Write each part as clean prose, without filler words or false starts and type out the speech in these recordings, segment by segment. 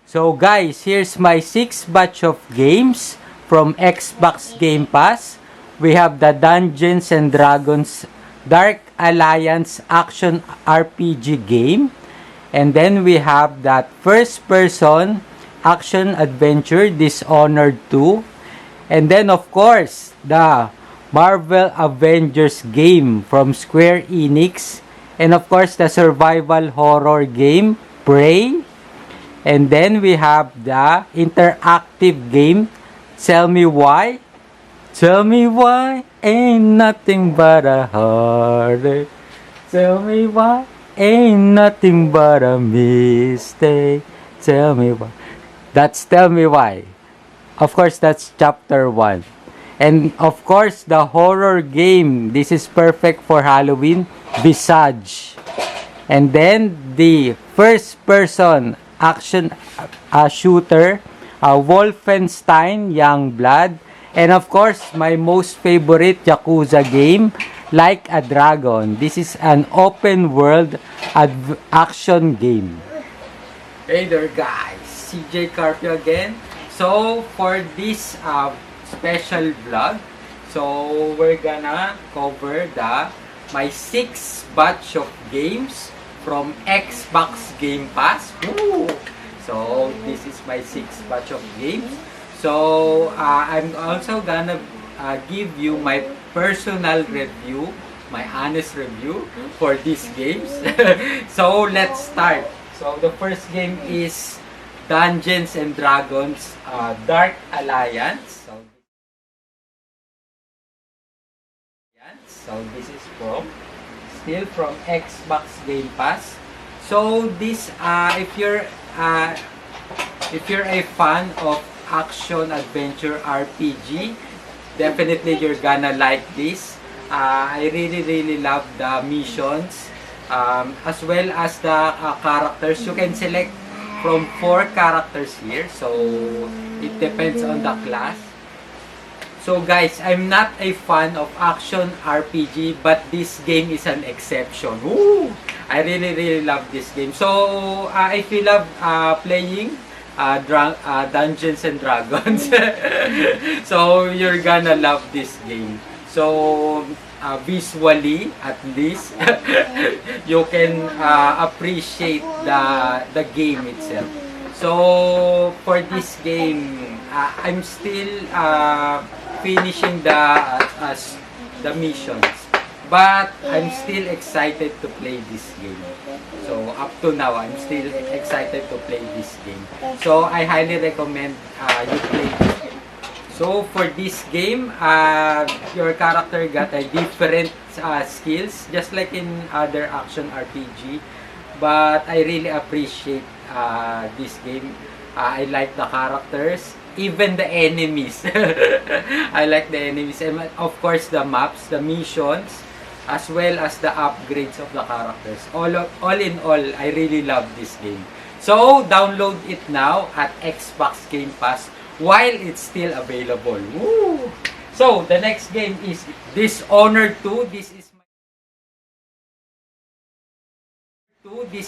So guys, here's my 6th batch of games from Xbox Game Pass. We have the Dungeons and Dragons Dark Alliance Action RPG game. And then we have that first-person action adventure Dishonored 2. And then of course, the Marvel Avengers game from Square Enix. And of course, the survival horror game Prey. And then we have the interactive game, Tell Me Why. Tell me why ain't nothing but a heartache. Tell me why ain't nothing but a mistake. Tell me why. That's Tell Me Why. Of course, that's chapter 1. And of course, the horror game. This is perfect for Halloween, Visage. And then the first person action shooter, Wolfenstein, Youngblood, and of course, my most favorite Yakuza game, Like a Dragon. This is an open world action game. Hey there guys, CJ Carpio again. So for this special vlog, so we're gonna cover my 6th batch of games from Xbox Game Pass. Woo! So this is my 6th batch of games. So I'm also gonna give you my personal review, my honest review for these games. So let's start. So the first game is Dungeons and Dragons Dark Alliance. So this is still from Xbox Game Pass. So this if you're a fan of action adventure RPG, definitely you're gonna like this. I really love the missions, as well as the characters. You can select from 4 characters here, so it depends on the class. So guys, I'm not a fan of action RPG, but this game is an exception. Woo! I really love this game. So if you love playing Dungeons and Dragons, so you're gonna love this game. So visually, at least, you can appreciate the game itself. So for this game, I'm still finishing the missions, but I'm still excited to play this game. So up to now, I'm still excited to play this game. So I highly recommend you play this game. So for this game, your character got a different skills, just like in other action RPG. But I really appreciate this game. I like the characters, even the enemies. I like the enemies, and of course the maps, the missions, as well as the upgrades of the characters. All in all, I really love this game. So download it now at Xbox Game Pass while it's still available. Woo! So the next game is Dishonored 2. This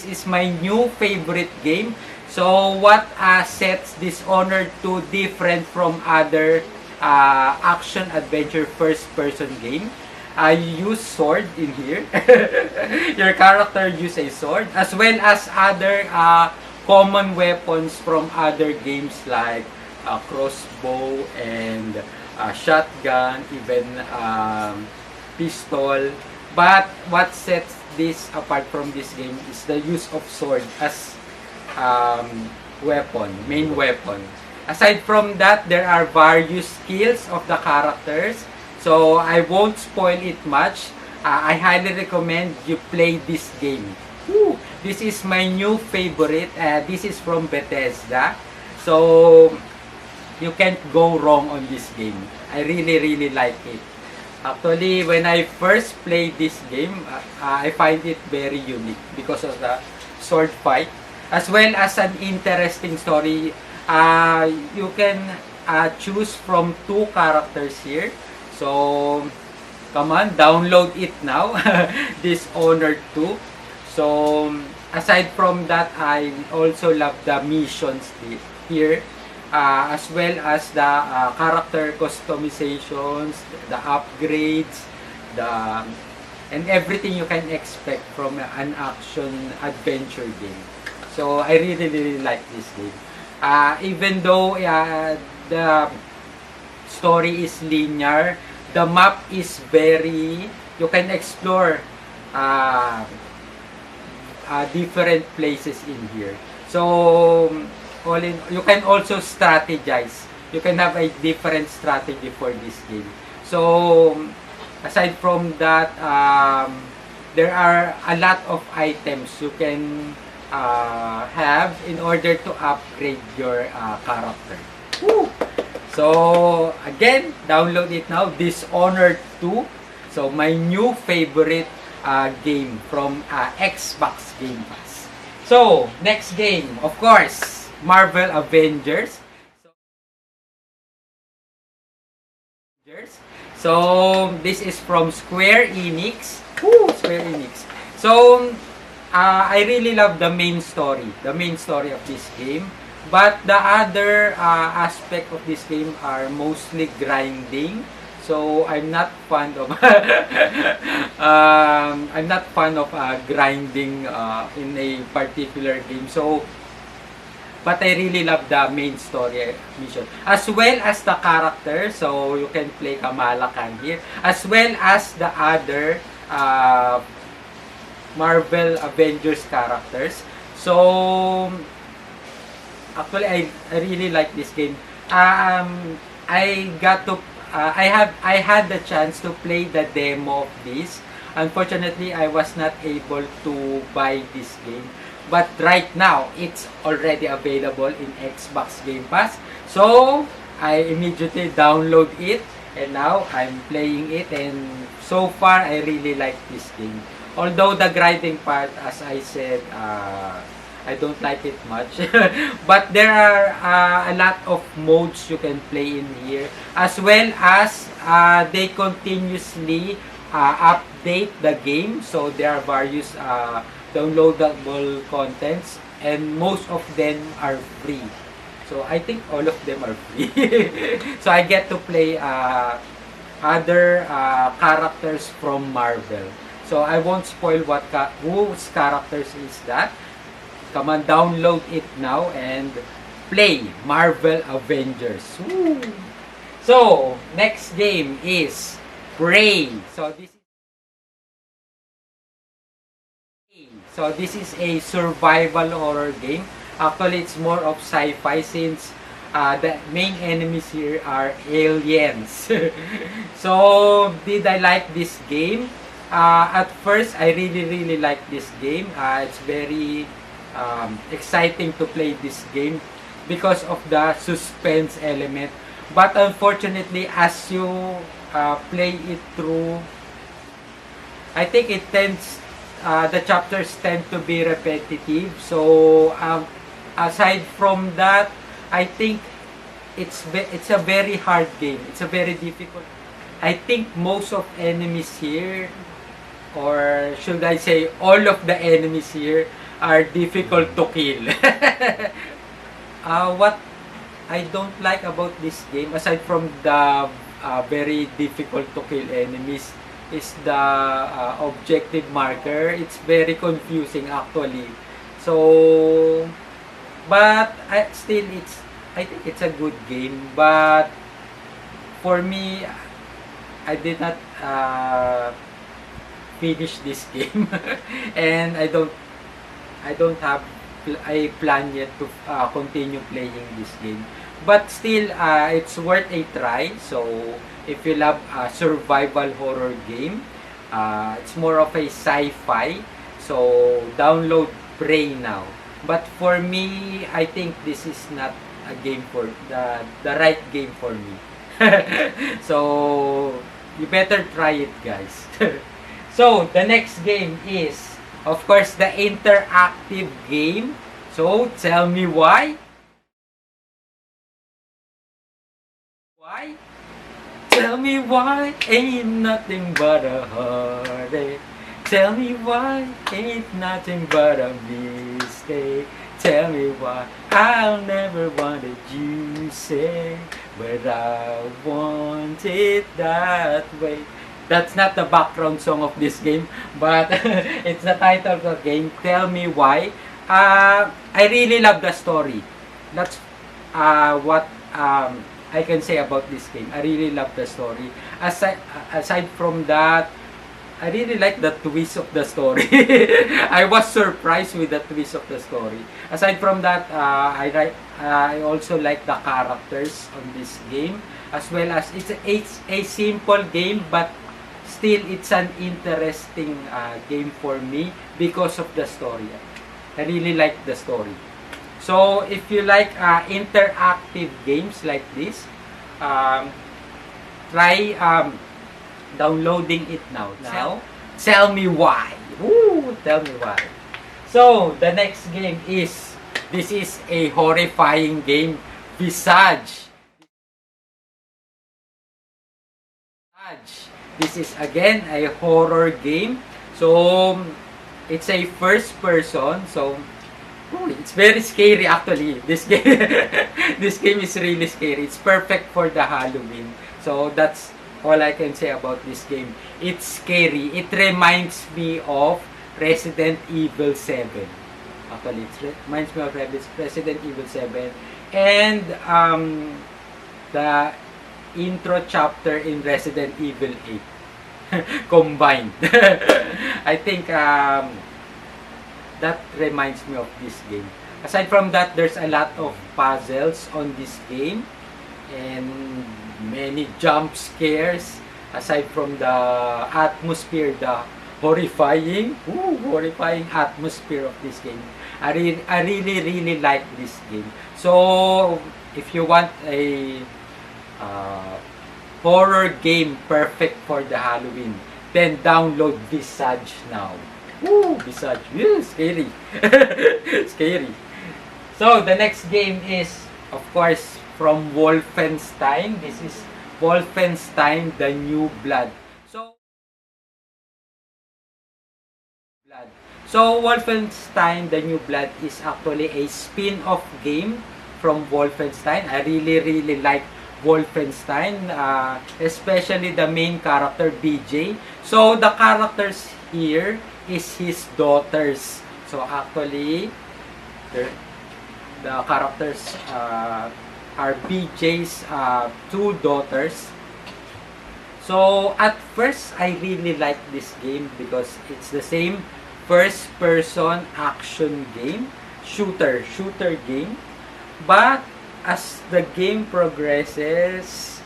is my new favorite game. So what sets Dishonored 2 different from other action adventure first person game? You use sword in here. Your character use a sword, as well as other common weapons from other games like crossbow and shotgun, even pistol. But what sets this apart from this game is the use of sword as main weapon. Aside from that, there are various skills of the characters, so I won't spoil it much. I highly recommend you play this game. Woo! This is my new favorite. This is from Bethesda, so you can't go wrong on this game. I really like it. Actually, when I first played this game, I find it very unique because of the sword fight, as well as an interesting story. You can choose from 2 characters here. So, come on, download it now. Dishonored 2. So, aside from that, I also love the missions here, as well as the character customizations, the upgrades, the and everything you can expect from an action adventure game. So I really really like this game. Even though the story is linear, the map is very, you can explore uh, different places in here. So you can also strategize. You can have a different strategy for this game. So aside from that, there are a lot of items you can have in order to upgrade your character. Woo! So again, download it now. Dishonored 2. So my new favorite game from Xbox Game Pass. So next game, of course, Marvel Avengers. So this is from Square Enix. Woo, Square Enix. So I really love the main story of this game. But the other aspect of this game are mostly grinding. So I'm not fond of grinding in a particular game. So but I really love the main story mission, as well as the character. So you can play Kamala Khan here, as well as the other Marvel Avengers characters. So actually, I really like this game. I got to I had the chance to play the demo of this. Unfortunately, I was not able to buy this game. But right now, it's already available in Xbox Game Pass. So I immediately download it, and now I'm playing it. And so far, I really like this game. Although the grinding part, as I said, I don't like it much. But there are a lot of modes you can play in here, as well as they continuously update the game. So there are various downloadable contents, and most of them are free. So I think all of them are free. So I get to play other characters from Marvel. So I won't spoil whose characters is that. Come on, download it now and play Marvel Avengers. Woo! So next game is Prey. So this is a survival horror game. Actually, it's more of sci-fi since the main enemies here are aliens. So did I like this game? At first, I really like this game. It's very exciting to play this game because of the suspense element. But unfortunately, as you play it through, I think it tends the chapters tend to be repetitive. So aside from that, I think it's a very hard game. It's a very difficult. I think most of enemies here, or should I say all of the enemies here, are difficult to kill. What I don't like about this game, aside from the very difficult to kill enemies, is the objective marker. It's very confusing actually. So, but I think it's a good game. But for me, I did not finish this game, and I don't have a plan yet to continue playing this game. But still, it's worth a try. So if you love a survival horror game, it's more of a sci-fi. So download Prey now. But for me, I think this is not a game for the right game for me. So you better try it, guys. So the next game is, of course, the interactive game. So tell me why? Why? Tell me why? Ain't nothing but a heartache. Tell me why ain't nothing but a mistake. Tell me why I'll never wanted you say, but I want it that way. That's not the background song of this game, but it's the title of the game. Tell me why. I really love the story. That's what I can say about this game. I really love the story. Aside from that, I really like the twist of the story. I was surprised with the twist of the story. Aside from that, I also like the characters on this game, as well as it's a simple game, but still it's an interesting game for me because of the story. I really like the story. So if you like interactive games like this, try downloading it now. Tell me why. Woo, tell me why. So, the next game is, this is a horrifying game, Visage. This is again a horror game. So, it's a first person. So, it's very scary actually. This game, this game is really scary. It's perfect for the Halloween. So, that's all I can say about this game. It's scary. It reminds me of Resident Evil 7. Actually, it reminds me of Resident Evil 7. And the intro chapter in Resident Evil 8 combined. I think that reminds me of this game. Aside from that, there's a lot of puzzles on this game and many jump scares. Aside from the atmosphere, the horrifying atmosphere of this game, I really like this game. So if you want a horror game perfect for the Halloween, then download Visage now. Visage, scary. Scary. So the next game is, of course, from Wolfenstein. This is Wolfenstein, the New Blood. So Wolfenstein, the New Blood is actually a spin-off game from Wolfenstein. I really like Wolfenstein, especially the main character, BJ. So the characters here is his daughters. So actually, the characters are BJ's two daughters. So at first, I really like this game because it's the same first-person action game, shooter game. But as the game progresses,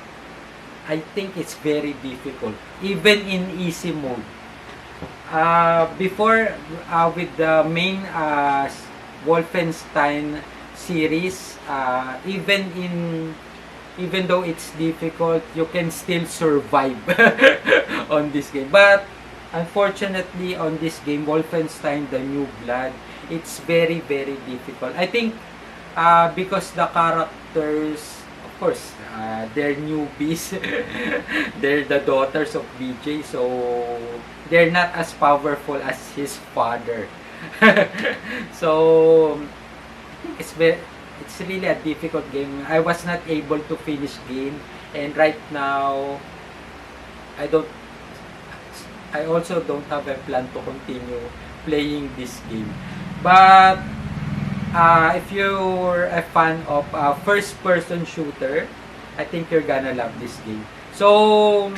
I think it's very difficult, even in easy mode. Before, with the main Wolfenstein series, even though it's difficult, you can still survive on this game. But unfortunately, on this game, Wolfenstein, the New Blood, it's very difficult. I think because the characters, of course, they're newbies. They're the daughters of BJ, so they're not as powerful as his father. So it's really a difficult game. I was not able to finish game, and right now I also don't have a plan to continue playing this game. But if you're a fan of first-person shooter, I think you're gonna love this game. So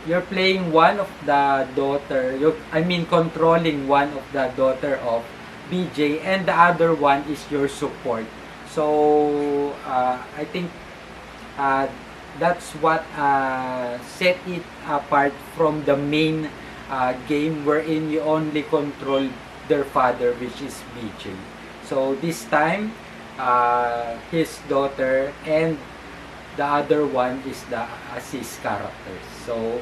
you're playing one of the daughter. Controlling one of the daughter of BJ, and the other one is your support. So I think that's what set it apart from the main game, wherein you only control their father, which is BJ. So this time, his daughter, and the other one is the assist characters. So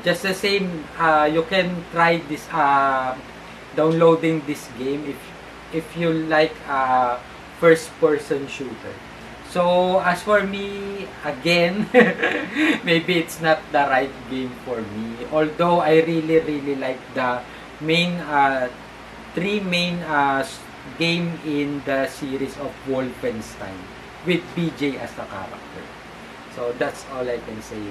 just the same, you can try this downloading this game if you like first person shooter. So, as for me, again, maybe it's not the right game for me. Although, I really like the main, three main game in the series of Wolfenstein with BJ as the character. So, that's all I can say.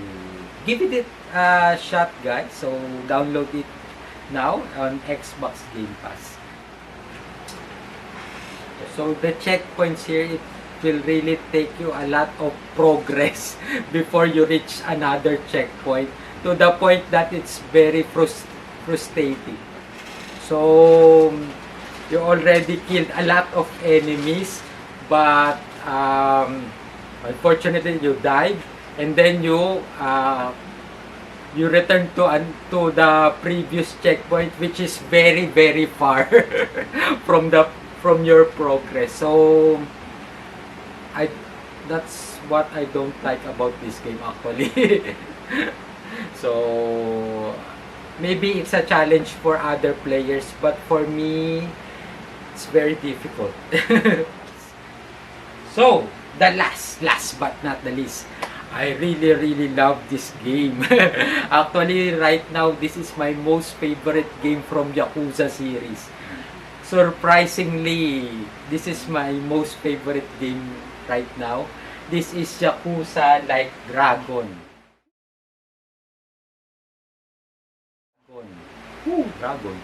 Give it a shot, guys. So, download it now on Xbox Game Pass. So, the checkpoints here, it will really take you a lot of progress before you reach another checkpoint, to the point that it's very frustrating. So, you already killed a lot of enemies, but unfortunately you died, and then you return to the previous checkpoint, which is very far from your progress. So that's what I don't like about this game, actually. So maybe it's a challenge for other players, but for me it's very difficult. So the last but not the least, I really love this game. Actually, right now, this is my most favorite game from Yakuza series. Surprisingly, this is my most favorite game right now. This is Yakuza Like Dragon. Dragon.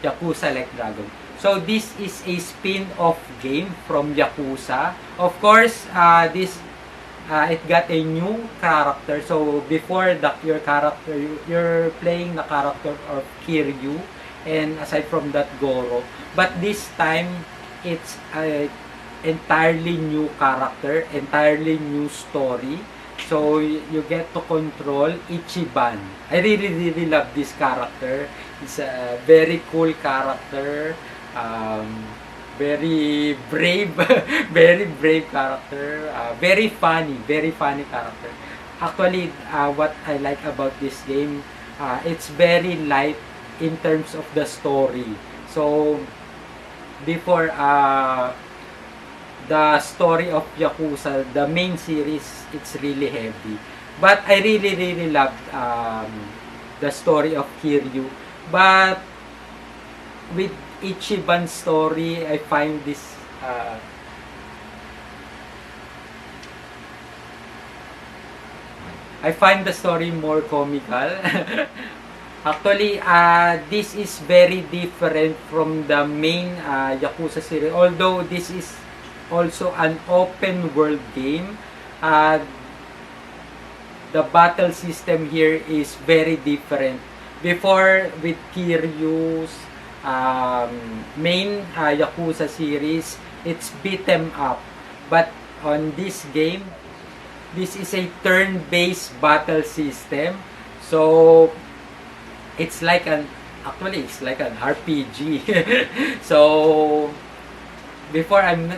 Yakuza Like Dragon. So, this is a spin-off game from Yakuza. Of course, it got a new character. So, before your character, you're playing the character of Kiryu, and aside from that, Goro. But this time, it's a entirely new character, entirely new story. So, you get to control Ichiban. I really love this character. It's a very cool character. Very brave, very brave character. Very funny character. Actually, what I like about this game, it's very light in terms of the story. So, before the story of Yakuza, the main series, it's really heavy. But I really loved the story of Kiryu. But with Ichiban's story, I find this I find the story more comical. Actually, this is very different from the main Yakuza series. Although this is also an open world game, the battle system here is very different. Before, with Kiryu's main Yakuza series, it's beat 'em up. But on this game, this is a turn-based battle system. So it's like actually it's like an RPG. So before, I'm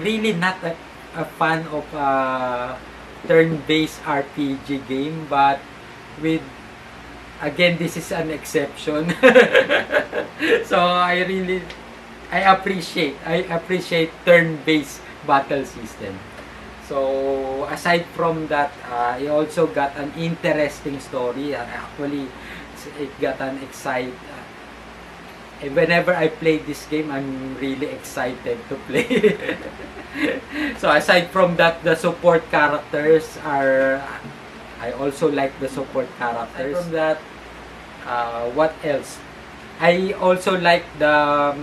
really not a fan of turn-based RPG game, but again, this is an exception. So I appreciate turn-based battle system. So aside from that, I also got an interesting story. Actually, it got an exciting. Whenever I play this game, I'm really excited to play. So aside from that, the support characters are. I also like the support characters. Aside from that, what else? I also like the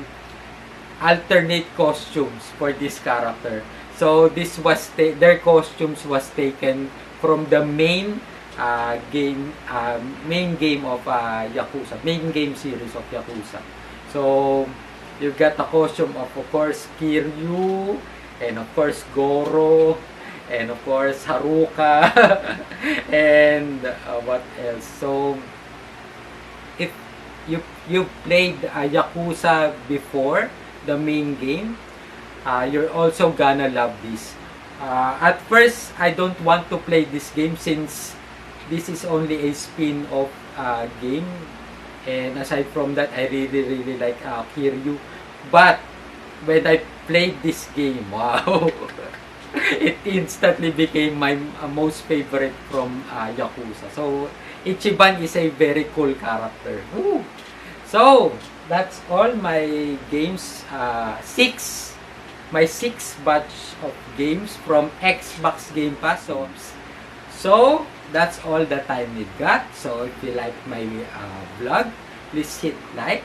alternate costumes for this character. So this was their costumes was taken from the main game of Yakuza, main game series of Yakuza. So you got the costume of course Kiryu, and of course Goro, and of course Haruka, and what else? So if you played Yakuza before the main game, you're also gonna love this. At first, I don't want to play this game since this is only a spin-off game. And aside from that, I really like Kiryu. But when I played this game, wow! it instantly became my most favorite from Yakuza. So, Ichiban is a very cool character. Woo! So, that's all my games. My six batch of games from Xbox Game Pass. So that's all the time we got. So, if you like my vlog, please hit like.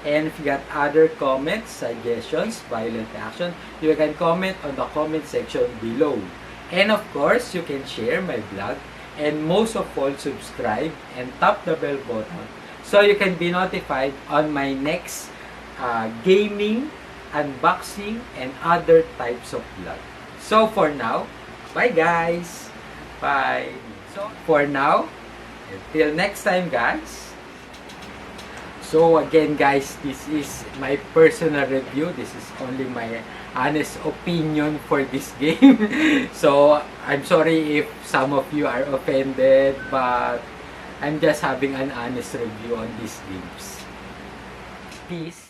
And if you got other comments, suggestions, violent action, you can comment on the comment section below. And of course, you can share my vlog. And most of all, subscribe and tap the bell button so you can be notified on my next gaming, unboxing, and other types of vlog. So for now, bye guys! Bye! So for now, until next time guys, so again guys, this is my personal review. This is only my honest opinion for this game. So I'm sorry if some of you are offended, but I'm just having an honest review on these games. Peace.